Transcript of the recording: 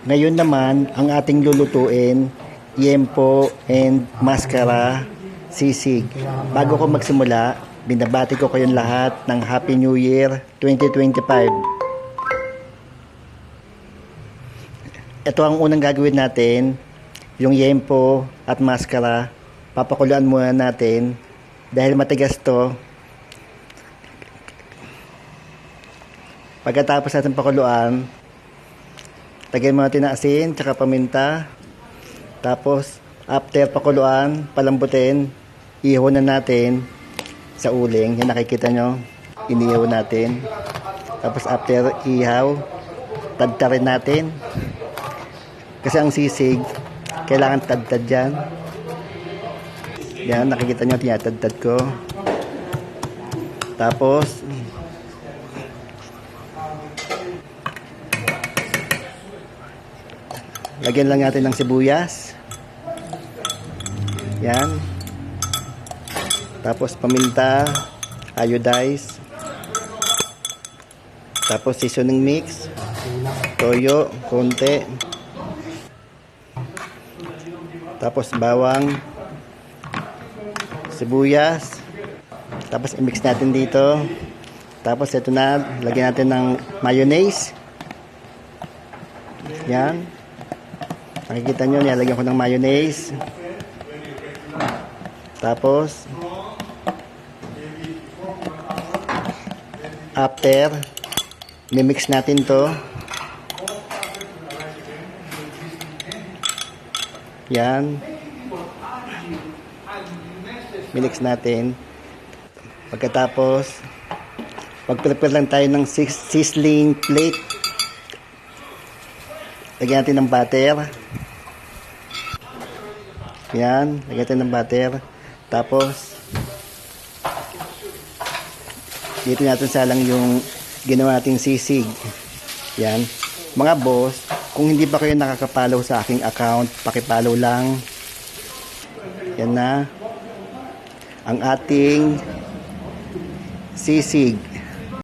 Ngayon naman, ang ating lulutuin, yempo and mascara sisig. Bago ko magsimula, binabati ko kayong lahat ng Happy New Year 2025. Ito ang unang gagawin natin, yung yempo at mascara. Papakuluan muna natin dahil matigas to. Pagkatapos natin pakuluan, lagyan mo natin ng asin tsaka paminta. Tapos after pakuluan, palambutin, ihaw na natin sa uling. Yan nakikita nyo, inihaw natin. Tapos after ihaw, tadtarin natin. Kasi ang sisig, kailangan tadtad yan. Yan, nakikita nyo, tinatadtad ko. Tapos lagyan lang natin ng sibuyas. Yan. Tapos paminta, iodize. Tapos seasoning mix. Toyo, konti. Tapos bawang, sibuyas. Tapos i-mix natin dito. Tapos ito na, lagyan natin ng mayonnaise. Yan. Nakikita nyo, nilagyan ko ng mayonnaise. Tapos, after, mimix natin to. Yan. Mimix natin. Pagkatapos, mag-prepare lang tayo ng sizzling plate. Lagyan natin ng butter. Yan, lagyan natin ng butter. Tapos, dito natin salang yung ginawa nating sisig. Yan. Mga boss, kung hindi pa kayo nakakapollow sa aking account, pakipollow lang. Yan na. Ang ating sisig.